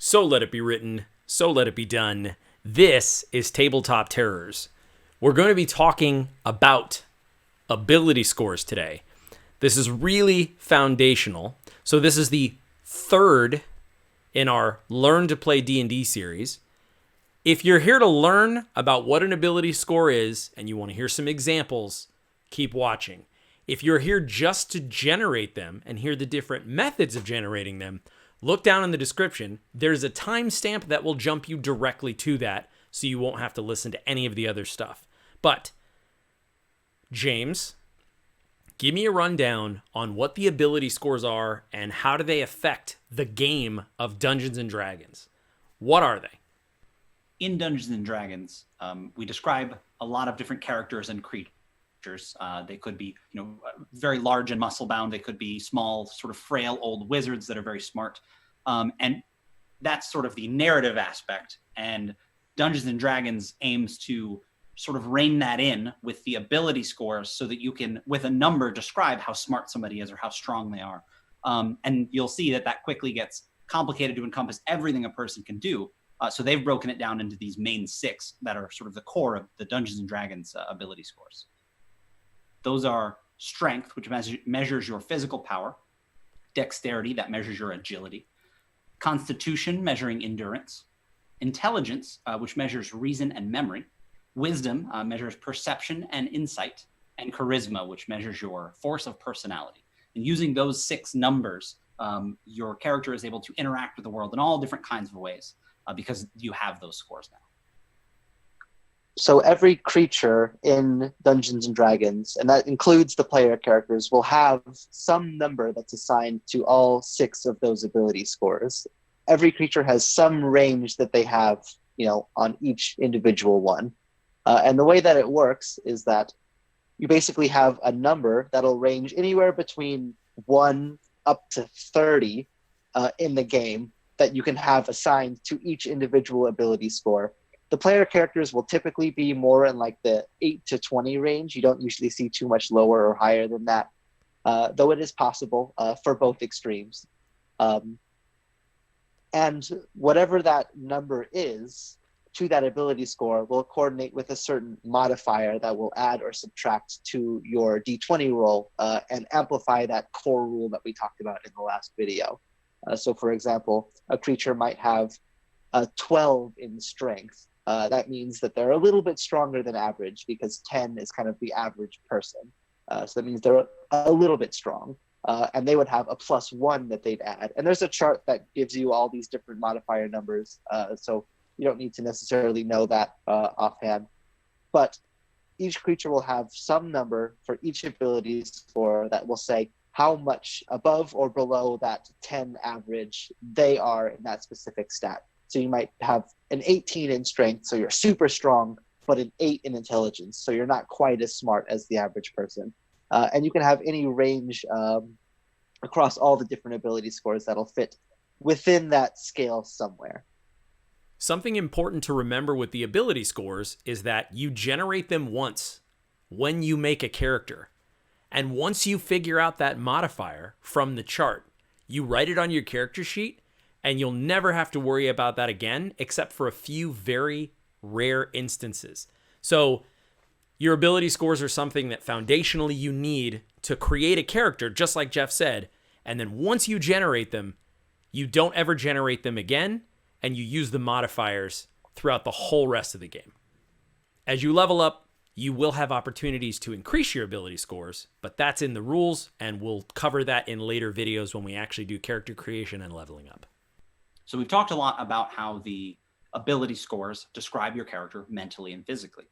So let it be written, so let it be done. This is Tabletop Terrors. We're going to be talking about ability scores today. This is really foundational. So this is the third in our Learn to Play D&D series. If you're here to learn about what an ability score is and you want to hear some examples, keep watching. If you're here just to generate them and hear the different methods of generating them, look down in the description. There's a timestamp that will jump you directly to that, so you won't have to listen to any of the other stuff. But, James, give me a rundown on what the ability scores are and how do they affect the game of Dungeons & Dragons. What are they? In Dungeons & Dragons, we describe a lot of different characters and creatures. They could be, very large and muscle-bound. They could be small, sort of frail old wizards that are very smart. And that's sort of the narrative aspect. And Dungeons & Dragons aims to sort of rein that in with the ability scores so that you can, with a number, describe how smart somebody is or how strong they are. And you'll see that quickly gets complicated to encompass everything a person can do. So they've broken it down into these main 6 that are sort of the core of the Dungeons & Dragons ability scores. Those are strength, which measures your physical power; dexterity, that measures your agility; constitution, measuring endurance; intelligence, which measures reason and memory; wisdom, measures perception and insight; and charisma, which measures your force of personality. And using those 6 numbers, your character is able to interact with the world in all different kinds of ways because you have those scores now. So every creature in Dungeons & Dragons, and that includes the player characters, will have some number that's assigned to all 6 of those ability scores. Every creature has some range that they have, on each individual one. And the way that it works is that you basically have a number that'll range anywhere between 1 up to 30 in the game that you can have assigned to each individual ability score. The player characters will typically be more in like the 8 to 20 range. You don't usually see too much lower or higher than that, though it is possible for both extremes. And whatever that number is to that ability score will coordinate with a certain modifier that will add or subtract to your D20 roll and amplify that core rule that we talked about in the last video. So for example, a creature might have a 12 in strength. That means that they're a little bit stronger than average because 10 is kind of the average person. So that means they're a little bit strong. And they would have a +1 that they'd add. And there's a chart that gives you all these different modifier numbers. So you don't need to necessarily know that offhand. But each creature will have some number for each ability score that will say how much above or below that 10 average they are in that specific stat. So you might have an 18 in strength, so you're super strong, but an 8 in intelligence, so you're not quite as smart as the average person. And you can have any range across all the different ability scores that'll fit within that scale somewhere. Something important to remember with the ability scores is that you generate them once when you make a character. And once you figure out that modifier from the chart, you write it on your character sheet, and you'll never have to worry about that again, except for a few very rare instances. So your ability scores are something that foundationally you need to create a character, just like Jeff said. And then once you generate them, you don't ever generate them again, and you use the modifiers throughout the whole rest of the game. As you level up, you will have opportunities to increase your ability scores, but that's in the rules, and we'll cover that in later videos when we actually do character creation and leveling up. So we've talked a lot about how the ability scores describe your character mentally and physically.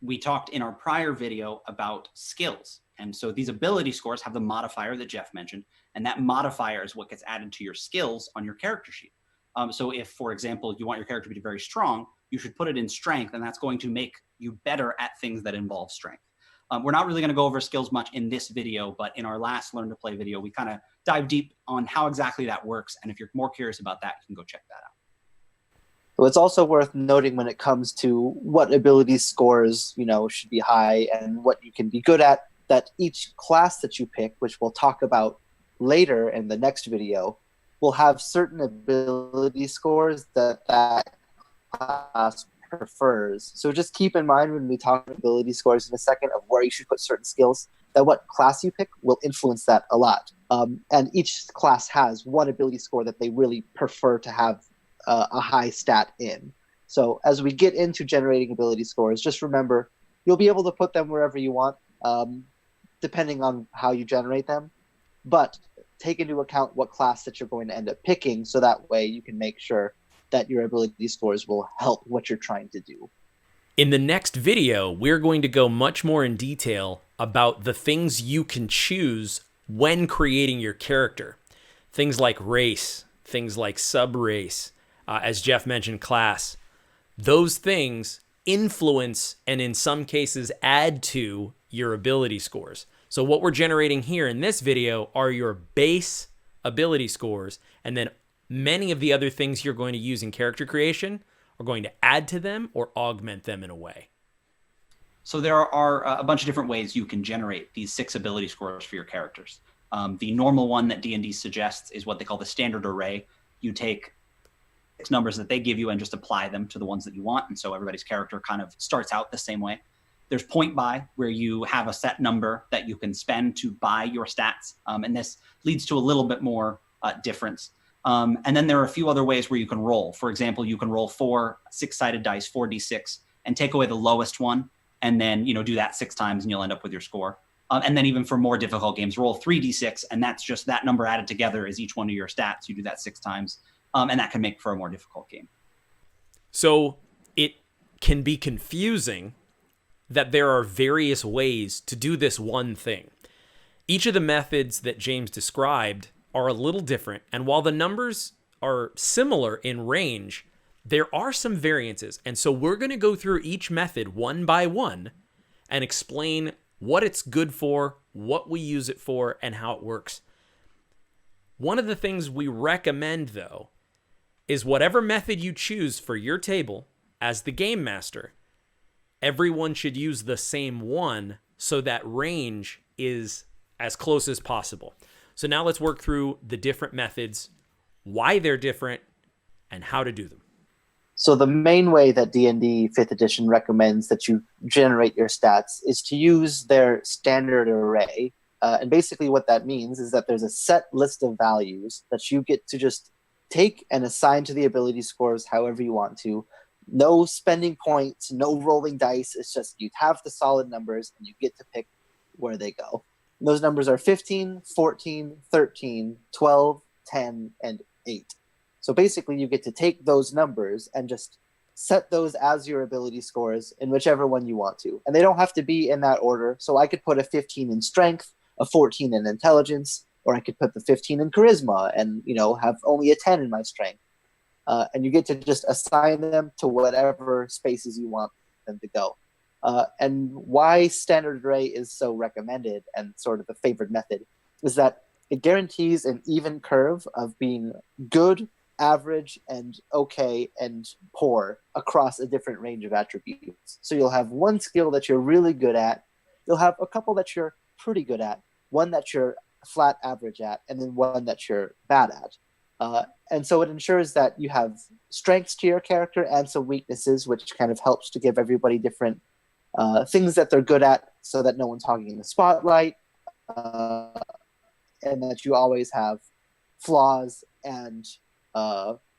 We talked in our prior video about skills. And so these ability scores have the modifier that Jeff mentioned, and that modifier is what gets added to your skills on your character sheet. So if, for example, you want your character to be very strong, you should put it in strength, and that's going to make you better at things that involve strength. We're not really going to go over skills much in this video, but in our last Learn to Play video, we kind of dive deep on how exactly that works. And if you're more curious about that, you can go check that out. So it's also worth noting when it comes to what ability scores, should be high and what you can be good at, that each class that you pick, which we'll talk about later in the next video, will have certain ability scores that class prefers. So just keep in mind when we talk about ability scores in a second of where you should put certain skills, that what class you pick will influence that a lot. And each class has one ability score that they really prefer to have a high stat in. So as we get into generating ability scores, just remember, you'll be able to put them wherever you want, depending on how you generate them. But take into account what class that you're going to end up picking, so that way you can make sure that your ability scores will help what you're trying to do. In the next video, we're going to go much more in detail about the things you can choose when creating your character. Things like race, things like sub-race, as Jeff mentioned, class. Those things influence and in some cases add to your ability scores. So what we're generating here in this video are your base ability scores, and then many of the other things you're going to use in character creation are going to add to them or augment them in a way. So there are a bunch of different ways you can generate these 6 ability scores for your characters. The normal one that D&D suggests is what they call the standard array. You take 6 numbers that they give you and just apply them to the ones that you want. And so everybody's character kind of starts out the same way. There's point buy, where you have a set number that you can spend to buy your stats. And this leads to a little bit more difference. And then there are a few other ways where you can roll. For example, you can roll 4 6-sided dice, 4d6, and take away the lowest one, and then do that 6 times, and you'll end up with your score. And then even for more difficult games, roll 3d6, and that's just that number added together is each one of your stats. You do that 6 times, and that can make for a more difficult game. So it can be confusing that there are various ways to do this one thing. Each of the methods that James described are a little different, and while the numbers are similar in range, there are some variances. And so we're going to go through each method one by one and explain what it's good for, what we use it for, and how it works. One of the things we recommend, though, is whatever method you choose for your table as the game master, everyone should use the same one so that range is as close as possible. So now let's work through the different methods, why they're different, and how to do them. So the main way that D&D 5th edition recommends that you generate your stats is to use their standard array. And basically what that means is that there's a set list of values that you get to just take and assign to the ability scores however you want to. No spending points, no rolling dice. It's just you have the solid numbers and you get to pick where they go. And those numbers are 15, 14, 13, 12, 10, and 8. So basically you get to take those numbers and just set those as your ability scores in whichever one you want to. And they don't have to be in that order. So I could put a 15 in strength, a 14 in intelligence, or I could put the 15 in charisma and, have only a 10 in my strength. And you get to just assign them to whatever spaces you want them to go. And why standard array is so recommended and sort of the favored method is that it guarantees an even curve of being good, average, and okay, and poor across a different range of attributes. So you'll have one skill that you're really good at, you'll have a couple that you're pretty good at, one that you're flat average at, and then one that you're bad at. And so it ensures that you have strengths to your character and some weaknesses, which kind of helps to give everybody different things that they're good at so that no one's hogging the spotlight, and that you always have flaws and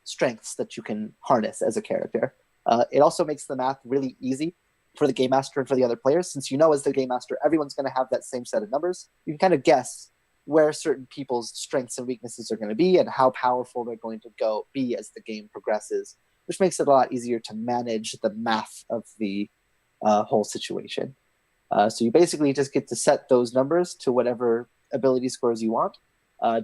strengths that you can harness as a character. It also makes the math really easy for the game master and for the other players, since as the game master, everyone's going to have that same set of numbers. You can kind of guess where certain people's strengths and weaknesses are going to be and how powerful they're going to be as the game progresses, which makes it a lot easier to manage the math of the whole situation. So you basically just get to set those numbers to whatever ability scores you want,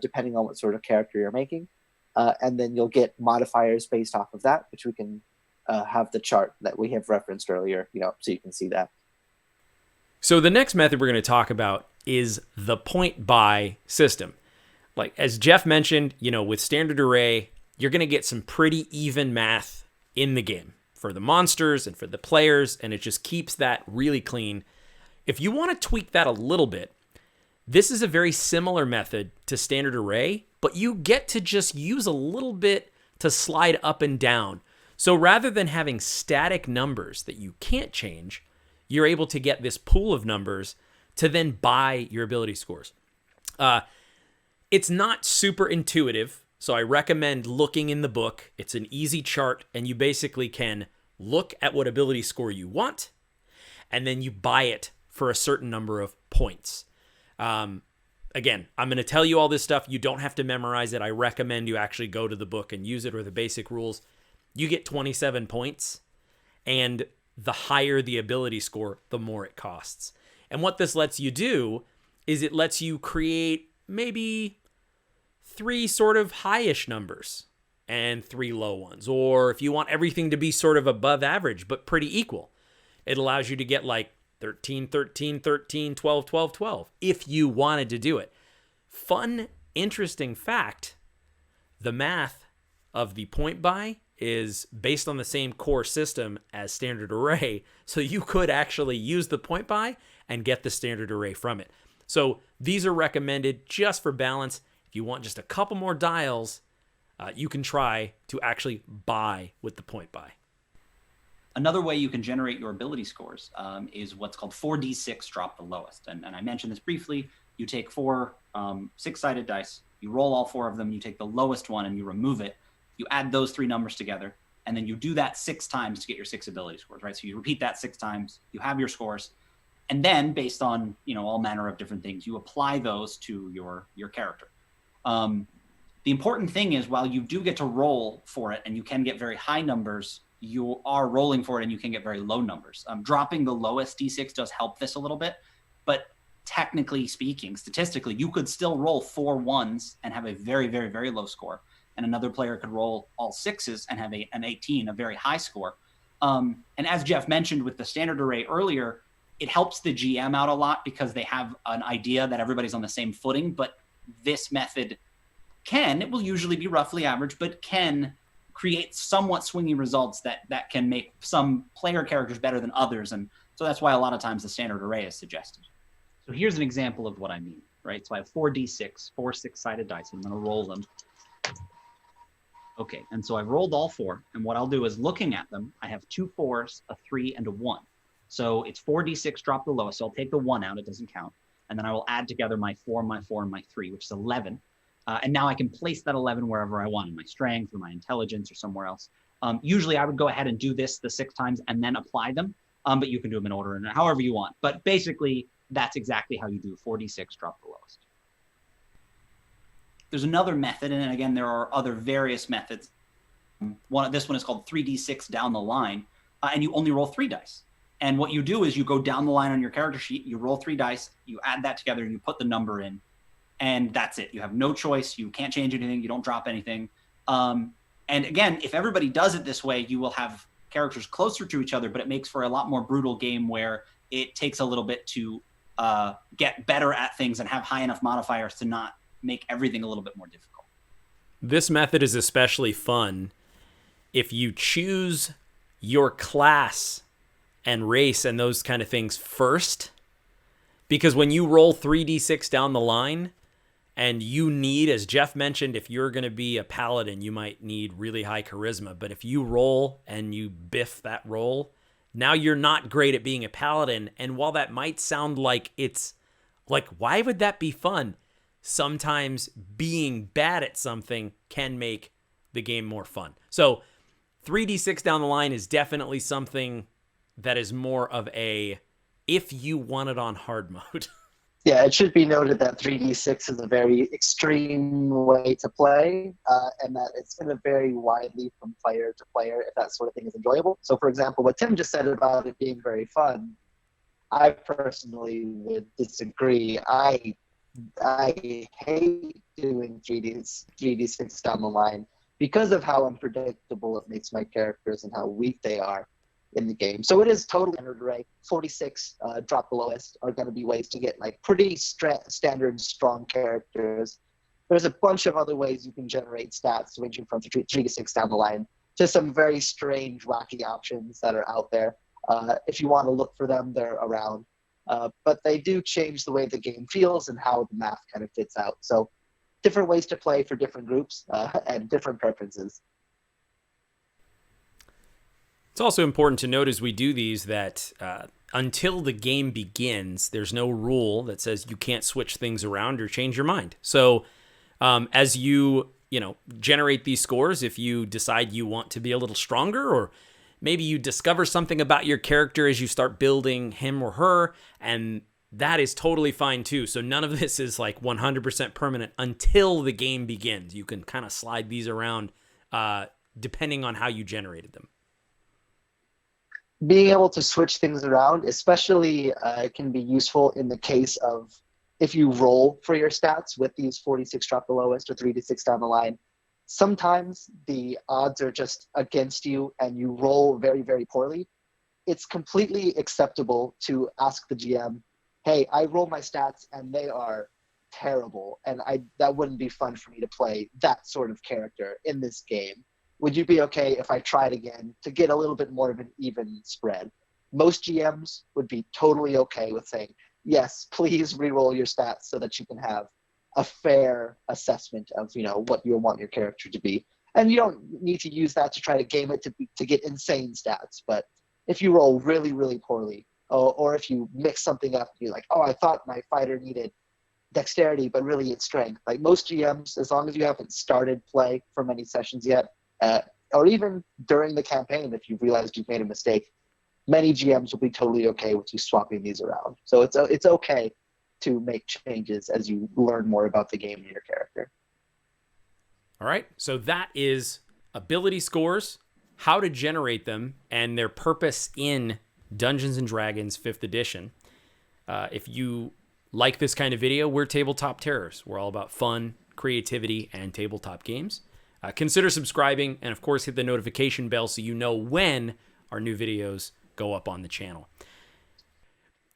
depending on what sort of character you're making. And then you'll get modifiers based off of that, which we can have the chart that we have referenced earlier, so you can see that. So the next method we're going to talk about is the point buy system. Like as Jeff mentioned, with standard array, you're going to get some pretty even math in the game for the monsters and for the players, and it just keeps that really clean. If you want to tweak that a little bit, this is a very similar method to standard array, but you get to just use a little bit to slide up and down. So rather than having static numbers that you can't change, you're able to get this pool of numbers to then buy your ability scores. It's not super intuitive, so I recommend looking in the book. It's an easy chart, and you basically can look at what ability score you want, and then you buy it for a certain number of points. Again, I'm going to tell you all this stuff. You don't have to memorize it. I recommend you actually go to the book and use it, or the basic rules. You get 27 points, and the higher the ability score, the more it costs. And what this lets you do is it lets you create maybe 3 sort of high-ish numbers and 3 low ones. Or if you want everything to be sort of above average but pretty equal, it allows you to get like 13, 13, 13, 12, 12, 12, if you wanted to do it. Fun, interesting fact, the math of the point buy is based on the same core system as standard array, so you could actually use the point buy and get the standard array from it. So these are recommended just for balance. If you want just a couple more dials, you can try to actually buy with the point buy. Another way you can generate your ability scores is what's called 4d6 drop the lowest. And I mentioned this briefly. You take 4 6-sided dice, you roll all 4 of them, you take the lowest one and you remove it. You add those 3 numbers together, and then you do that 6 times to get your 6 ability scores, right? So you repeat that 6 times, you have your scores, and then based on, all manner of different things, you apply those to your character. The important thing is, while you do get to roll for it and you can get very high numbers, you are rolling for it and you can get very low numbers. Dropping the lowest d6 does help this a little bit, but technically speaking, statistically, you could still roll 4 1s and have a very, very, very low score. And another player could roll all 6s and have an 18, a very high score. And as Jeff mentioned with the standard array earlier, it helps the GM out a lot because they have an idea that everybody's on the same footing, but this method it will usually be roughly average, but can create somewhat swingy results that can make some player characters better than others. And so that's why a lot of times the standard array is suggested. So here's an example of what I mean, right? So I have 4d6, 4 6-sided dice. I'm going to roll them. Okay, and so I've rolled all 4, and what I'll do is, looking at them, I have 2 4s, a 3, and a 1. So it's 4d6 drop the lowest, so I'll take the 1 out, it doesn't count, and then I will add together my 4, my 4, and my 3, which is 11. And now I can place that 11 wherever I want, in my strength or my intelligence or somewhere else. Usually I would go ahead and do this the 6 times and then apply them, but you can do them in order and however you want. But basically, that's exactly how you do 4d6 drop the lowest. There's another method, and again, there are other various methods. This one is called 3d6 down the line, and you only roll 3 dice. And what you do is you go down the line on your character sheet, you roll 3 dice, you add that together, and you put the number in, and that's it. You have no choice. You can't change anything. You don't drop anything. And again, if everybody does it this way, you will have characters closer to each other, but it makes for a lot more brutal game where it takes a little bit to get better at things and have high enough modifiers to not make everything a little bit more difficult. This method is especially fun if you choose your class and race and those kind of things first, because when you roll 3d6 down the line and you need, as Jeff mentioned, if you're going to be a paladin, you might need really high charisma, but if you roll and you biff that roll, now you're not great at being a paladin. And while that might sound like it's like, why would that be fun? Sometimes being bad at something can make the game more fun. So 3d6 down the line is definitely something that is more of a, if you want it on hard mode. Yeah, it should be noted that 3d6 is a very extreme way to play, and that it's going to vary widely from player to player if that sort of thing is enjoyable. So, for example, what Tim just said about it being very fun, I personally would disagree. I hate doing 3d6 down the line because of how unpredictable it makes my characters and how weak they are in the game. So it is totally standard array. 46 drop the lowest are going to be ways to get like pretty standard strong characters. There's a bunch of other ways you can generate stats ranging from 3 to 6 down the line to some very strange, wacky options that are out there. If you want to look for them, they're around. But they do change the way the game feels and how the math kind of fits out. So different ways to play for different groups and different preferences. It's also important to note as we do these that until the game begins, there's no rule that says you can't switch things around or change your mind. So as you generate these scores, if you decide you want to be a little stronger, or maybe you discover something about your character as you start building him or her, and that is totally fine too. So none of this is like 100% permanent until the game begins. You can kind of slide these around depending on how you generated them. Being able to switch things around, especially can be useful in the case of if you roll for your stats with these 46 drop the lowest or 3 to 6 down the line. Sometimes the odds are just against you and you roll very, very poorly. It's completely acceptable to ask the GM, hey, I roll my stats and they are terrible, and that wouldn't be fun for me to play that sort of character in this game. Would you be okay if I tried again to get a little bit more of an even spread? Most GMs would be totally okay with saying, yes, please re-roll your stats so that you can have a fair assessment of what you want your character to be. And you don't need to use that to try to game it to get insane stats. But if you roll really, really poorly, or if you mix something up, you're like, oh, I thought my fighter needed dexterity, but really it's strength. Like most GMs, as long as you haven't started play for many sessions yet, or even during the campaign, if you've realized you've made a mistake, many GMs will be totally okay with you swapping these around. So it's okay to make changes as you learn more about the game and your character. All right, so that is ability scores, how to generate them, and their purpose in Dungeons & Dragons 5th edition. If you like this kind of video, we're Tabletop Terrors. We're all about fun, creativity, and tabletop games. Consider subscribing, and of course hit the notification bell so you know when our new videos go up on the channel.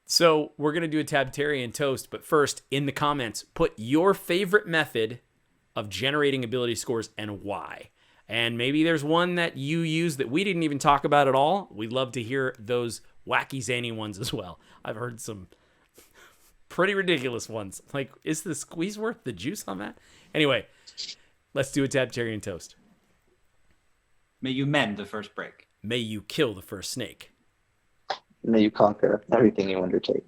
So we're going to do a Tabtarian toast, but first, in the comments, put your favorite method of generating ability scores and why. And maybe there's one that you use that we didn't even talk about at all. We'd love to hear those wacky, zany ones as well. I've heard some pretty ridiculous ones. Like, is the squeeze worth the juice on that? Anyway, let's do a Tabtarian toast. May you mend the first break. May you kill the first snake. May you conquer everything you undertake.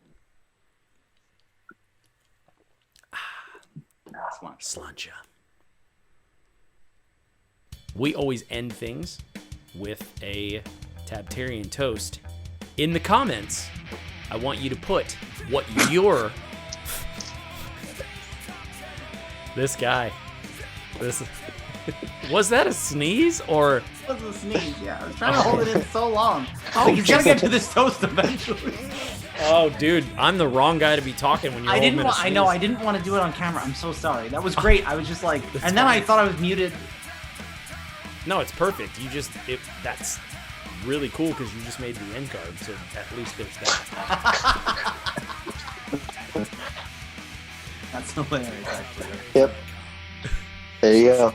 Slancha. We always end things with a Tabtarian toast. In the comments, I want you to put what your... This guy. Was that a sneeze or... That was a sneeze, yeah. I was trying to hold it in so long. Oh, he's gonna get to this toast eventually. Oh, dude, I'm the wrong guy to be talking when you're I know, I didn't want to do it on camera. I'm so sorry. That was great. I was just like, That's and then fine. I thought I was muted. No, it's perfect. That's really cool because you just made the end card, so at least there's that. That's hilarious, actually. Yep. There you go.